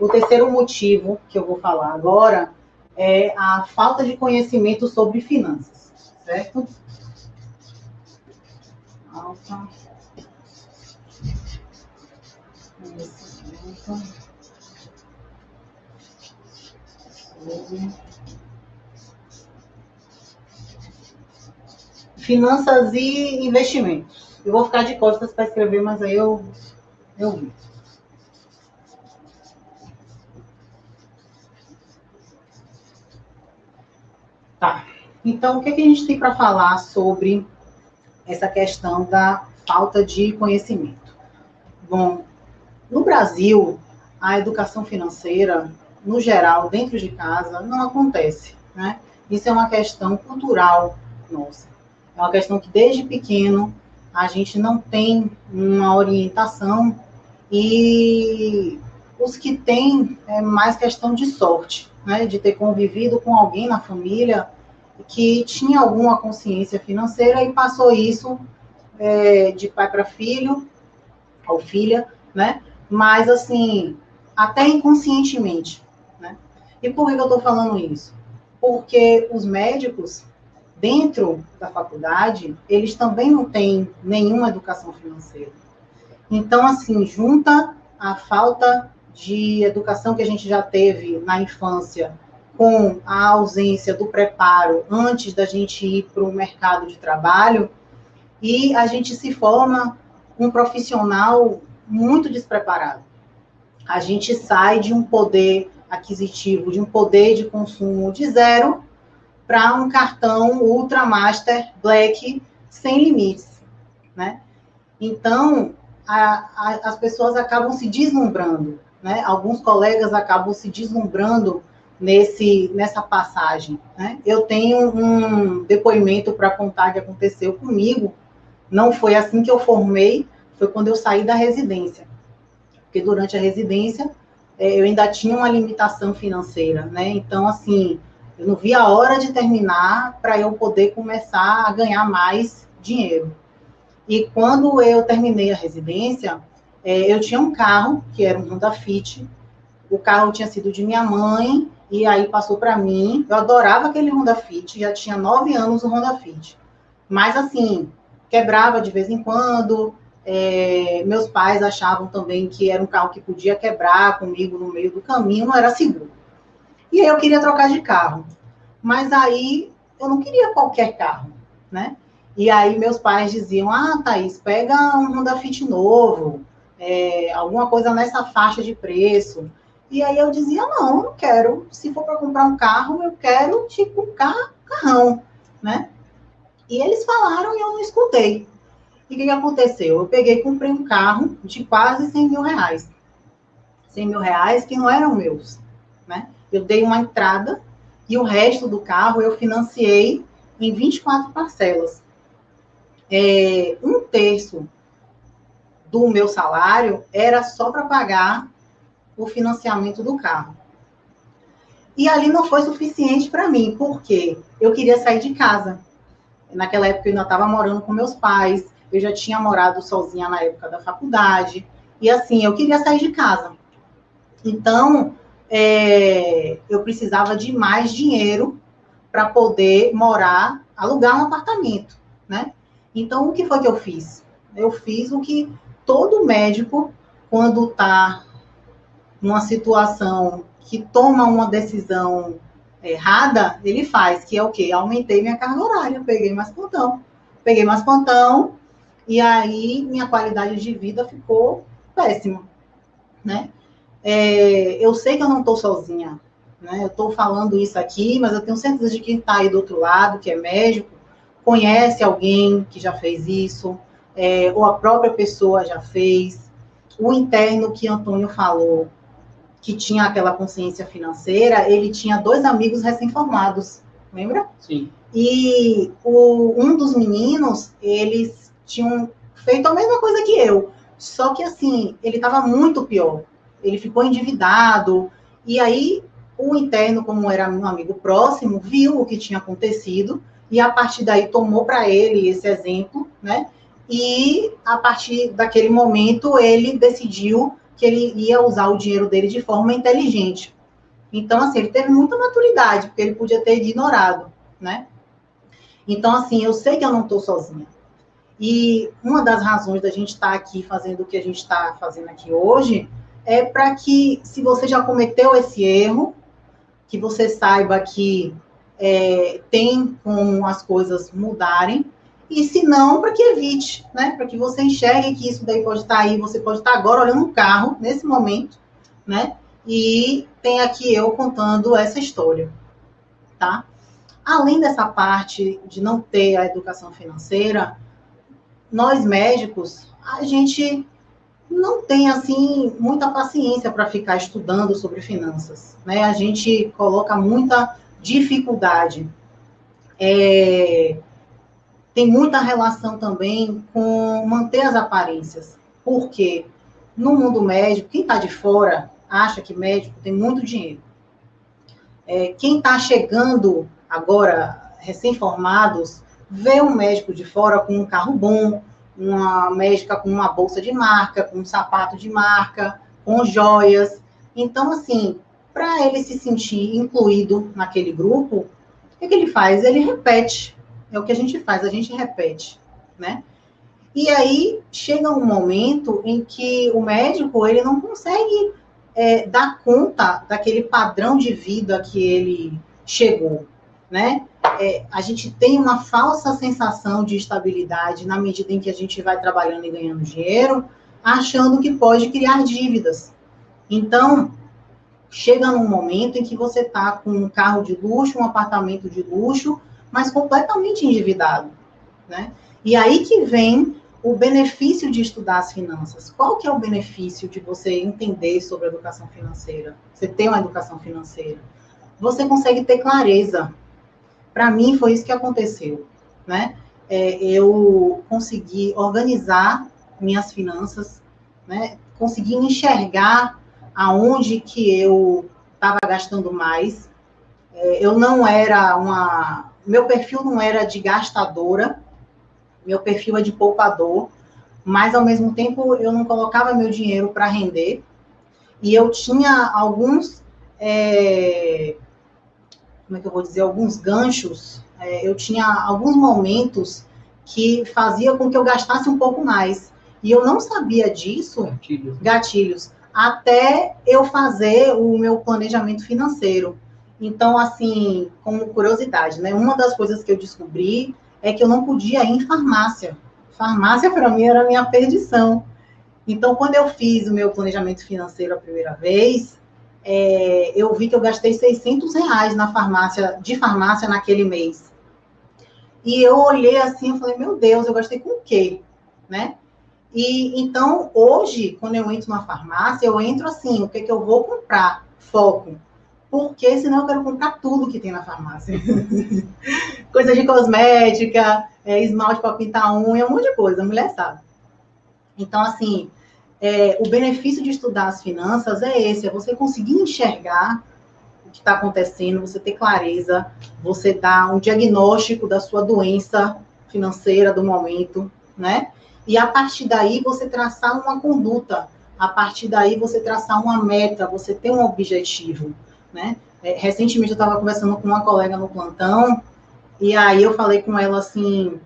O terceiro motivo que eu vou falar agora é a falta de conhecimento sobre finanças, certo? Falta conhecimento sobre finanças e investimentos. Eu vou ficar de costas para escrever, mas aí eu vi. Tá. Então, o que a gente tem para falar sobre essa questão da falta de conhecimento? Bom, no Brasil, a educação financeira, no geral, dentro de casa, não acontece, né? Isso é uma questão cultural nossa. É uma questão que, desde pequeno, a gente não tem uma orientação e os que têm é mais questão de sorte, né? De ter convivido com alguém na família que tinha alguma consciência financeira e passou isso de pai para filho, ou filha, né? Mas, assim, até inconscientemente, né? E por que eu estou falando isso? Porque os médicos, dentro da faculdade, eles também não têm nenhuma educação financeira. Então, assim, junta a falta de educação que a gente já teve na infância com a ausência do preparo antes da gente ir para o mercado de trabalho, e a gente se forma um profissional muito despreparado. A gente sai de um poder aquisitivo, de um poder de consumo de zero, para um cartão Ultra Master Black sem limites, né? Então, as pessoas acabam se deslumbrando, né? Alguns colegas acabam se deslumbrando nessa passagem, né? Eu tenho um depoimento para contar que aconteceu comigo. Não foi assim que eu formei, foi quando eu saí da residência. Porque durante a residência, eu ainda tinha uma limitação financeira, né? Então, assim, eu não via a hora de terminar para eu poder começar a ganhar mais dinheiro. E quando eu terminei a residência, eu tinha um carro, que era um Honda Fit. O carro tinha sido de minha mãe, e aí passou para mim. Eu adorava aquele Honda Fit, já tinha 9 anos o Honda Fit. Mas, assim, quebrava de vez em quando. Meus pais achavam também que era um carro que podia quebrar comigo no meio do caminho, não era seguro. E aí eu queria trocar de carro. Mas aí eu não queria qualquer carro, né? E aí meus pais diziam, Thaís, pega um Honda Fit novo, alguma coisa nessa faixa de preço. E aí eu dizia, não, eu não quero. Se for para comprar um carro, eu quero tipo um carrão, né? E eles falaram e eu não escutei. E o que aconteceu? Eu peguei e comprei um carro de quase 100 mil reais. 100 mil reais que não eram meus, né? Eu dei uma entrada e o resto do carro eu financiei em 24 parcelas. Um terço do meu salário era só para pagar o financiamento do carro. E ali não foi suficiente para mim, porque eu queria sair de casa. Naquela época eu ainda estava morando com meus pais, eu já tinha morado sozinha na época da faculdade, e assim, eu queria sair de casa. Então, eu precisava de mais dinheiro para poder morar, alugar um apartamento, né? Então, o que foi que eu fiz? Eu fiz o que todo médico, quando está numa situação que toma uma decisão errada, ele faz, que é o quê? Aumentei minha carga horária, peguei mais plantão, e aí minha qualidade de vida ficou péssima, né? Eu sei que eu não estou sozinha, né? Eu estou falando isso aqui, mas eu tenho certeza de que quem está aí do outro lado, que é médico, conhece alguém que já fez isso, ou a própria pessoa já fez. O interno que Antônio falou, que tinha aquela consciência financeira, ele tinha 2 amigos recém-formados, lembra? Sim. E um dos meninos, eles tinham feito a mesma coisa que eu, só que assim, ele estava muito pior. Ele ficou endividado, e aí o interno, como era um amigo próximo, viu o que tinha acontecido, e a partir daí tomou para ele esse exemplo, né? E a partir daquele momento ele decidiu que ele ia usar o dinheiro dele de forma inteligente. Então, assim, ele teve muita maturidade, porque ele podia ter ignorado, né? Então, assim, eu sei que eu não estou sozinha. E uma das razões da gente estar aqui fazendo o que a gente está fazendo aqui hoje é para que, se você já cometeu esse erro, que você saiba que tem como as coisas mudarem, e se não, para que evite, né? Para que você enxergue que isso daí pode estar aí, você pode estar agora olhando um carro, nesse momento, né? E tem aqui eu contando essa história, tá? Além dessa parte de não ter a educação financeira, nós médicos, a gente não tem, assim, muita paciência para ficar estudando sobre finanças, né? A gente coloca muita dificuldade. Tem muita relação também com manter as aparências, porque no mundo médico, quem está de fora acha que médico tem muito dinheiro. Quem está chegando agora, recém-formados, vê um médico de fora com um carro bom, uma médica com uma bolsa de marca, com um sapato de marca, com joias. Então, assim, para ele se sentir incluído naquele grupo, o que ele faz? Ele repete. É o que a gente faz, a gente repete, né? E aí chega um momento em que o médico ele não consegue dar conta daquele padrão de vida que ele chegou, né? A gente tem uma falsa sensação de estabilidade na medida em que a gente vai trabalhando e ganhando dinheiro, achando que pode criar dívidas. Então, chega num momento em que você está com um carro de luxo, um apartamento de luxo, mas completamente endividado, né? E aí que vem o benefício de estudar as finanças. Qual que é o benefício de você entender sobre a educação financeira? Você ter uma educação financeira. Você consegue ter clareza. Para mim, foi isso que aconteceu, né? Eu consegui organizar minhas finanças, né? Consegui enxergar aonde que eu estava gastando mais. Eu não era meu perfil não era de gastadora, meu perfil é de poupador, mas ao mesmo tempo eu não colocava meu dinheiro para render, e eu tinha alguns, como é que eu vou dizer, alguns ganchos, eu tinha alguns momentos que fazia com que eu gastasse um pouco mais, e eu não sabia disso, gatilhos, até eu fazer o meu planejamento financeiro. Então, assim, como curiosidade, né? Uma das coisas que eu descobri é que eu não podia ir em farmácia. Farmácia, para mim, era a minha perdição. Então, quando eu fiz o meu planejamento financeiro a primeira vez, eu vi que eu gastei R$ 600 de farmácia naquele mês. E eu olhei assim e falei, meu Deus, eu gastei com o quê? Né? E então, hoje, quando eu entro na farmácia, eu entro assim, o que que eu vou comprar? Foco. Porque senão eu quero comprar tudo que tem na farmácia. Coisa de cosmética, esmalte para pintar unha, um monte de coisa, a mulher sabe. Então, assim, o benefício de estudar as finanças é esse, é você conseguir enxergar o que está acontecendo, você ter clareza, você dar um diagnóstico da sua doença financeira do momento, né? E a partir daí você traçar uma conduta, a partir daí você traçar uma meta, você ter um objetivo, né? Recentemente eu estava conversando com uma colega no plantão, e aí eu falei com ela assim,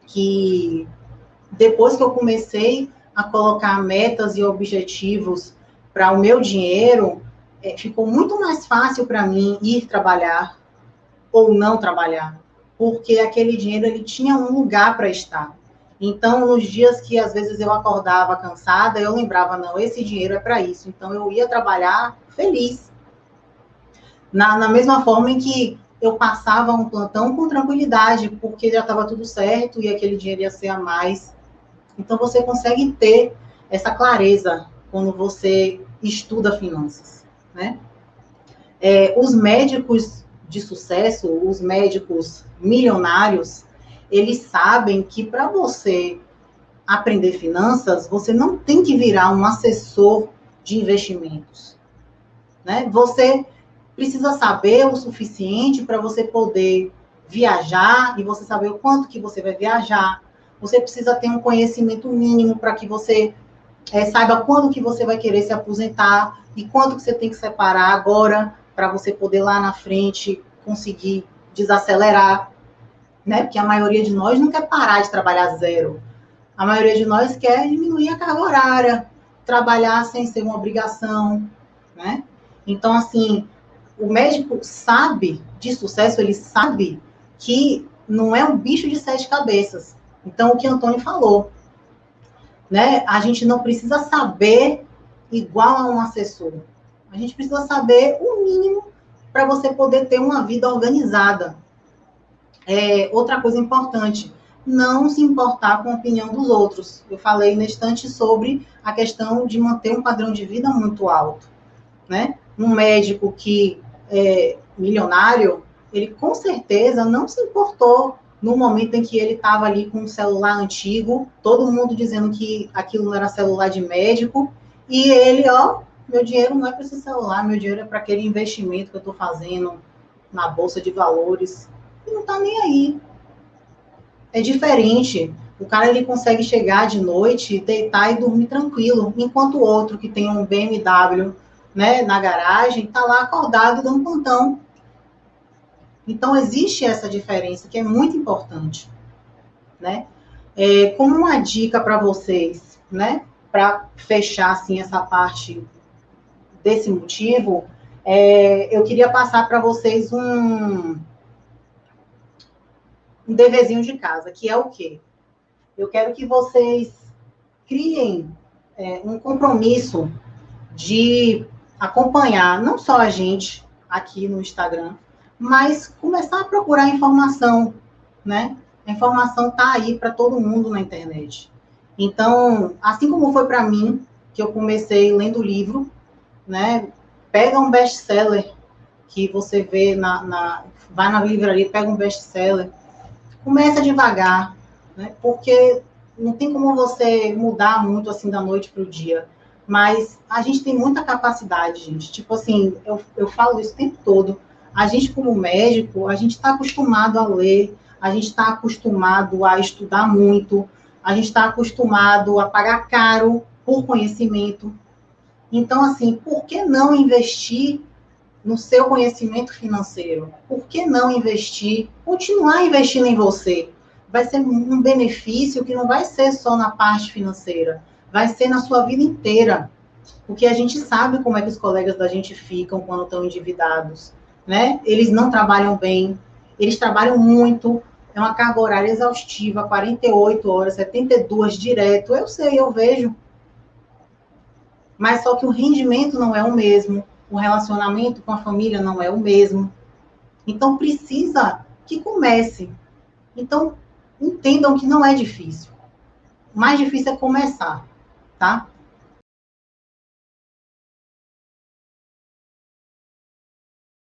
que depois que eu comecei a colocar metas e objetivos para o meu dinheiro, ficou muito mais fácil para mim ir trabalhar ou não trabalhar, porque aquele dinheiro ele tinha um lugar para estar. Então, nos dias que às vezes eu acordava cansada, eu lembrava, não, esse dinheiro é para isso. Então, eu ia trabalhar feliz. Na mesma forma em que eu passava um plantão com tranquilidade, porque já estava tudo certo e aquele dinheiro ia ser a mais. Então, você consegue ter essa clareza quando você estuda finanças, né? Os médicos de sucesso, os médicos milionários, eles sabem que para você aprender finanças, você não tem que virar um assessor de investimentos, né? Você precisa saber o suficiente para você poder viajar e você saber o quanto que você vai viajar. Você precisa ter um conhecimento mínimo para que você Saiba quando que você vai querer se aposentar e quanto que você tem que separar agora para você poder lá na frente conseguir desacelerar, né? Porque a maioria de nós não quer parar de trabalhar zero. A maioria de nós quer diminuir a carga horária, trabalhar sem ser uma obrigação, né? Então, assim, o médico sabe de sucesso, ele sabe que não é um bicho de 7 cabeças. Então, o que Antônio falou, né? A gente não precisa saber igual a um assessor. A gente precisa saber o mínimo para você poder ter uma vida organizada. Outra coisa importante, não se importar com a opinião dos outros. Eu falei na estante sobre a questão de manter um padrão de vida muito alto, né? Um médico que é milionário, ele com certeza não se importou no momento em que ele estava ali com um celular antigo, todo mundo dizendo que aquilo não era celular de médico, e ele, ó, meu dinheiro não é para esse celular, meu dinheiro é para aquele investimento que eu estou fazendo na bolsa de valores, e não está nem aí. É diferente. O cara ele consegue chegar de noite, deitar e dormir tranquilo, enquanto o outro que tem um BMW, né, na garagem, está lá acordado dando plantão. Então existe essa diferença que é muito importante, né? Como uma dica para vocês, né, para fechar assim essa parte desse motivo, eu queria passar para vocês um deverzinho de casa, que é o quê? Eu quero que vocês criem um compromisso de acompanhar não só a gente aqui no Instagram, mas começar a procurar informação, né? A informação está aí para todo mundo na internet. Então, assim como foi para mim, que eu comecei lendo livro, né? Pega um best-seller que você vê vai na livraria, pega um best-seller, começa devagar, né? Porque não tem como você mudar muito assim da noite para o dia. Mas a gente tem muita capacidade, gente. Tipo assim, eu falo isso o tempo todo. A gente, como médico, a gente está acostumado a ler, a gente está acostumado a estudar muito, a gente está acostumado a pagar caro por conhecimento. Então, assim, por que não investir no seu conhecimento financeiro? Por que não investir, continuar investindo em você? Vai ser um benefício que não vai ser só na parte financeira, vai ser na sua vida inteira. Porque a gente sabe como é que os colegas da gente ficam quando estão endividados, né? Eles não trabalham bem, eles trabalham muito, é uma carga horária exaustiva, 48 horas, 72 direto, eu sei, eu vejo. Mas só que o rendimento não é o mesmo, o relacionamento com a família não é o mesmo. Então, precisa que comece. Então, entendam que não é difícil. O mais difícil é começar, tá?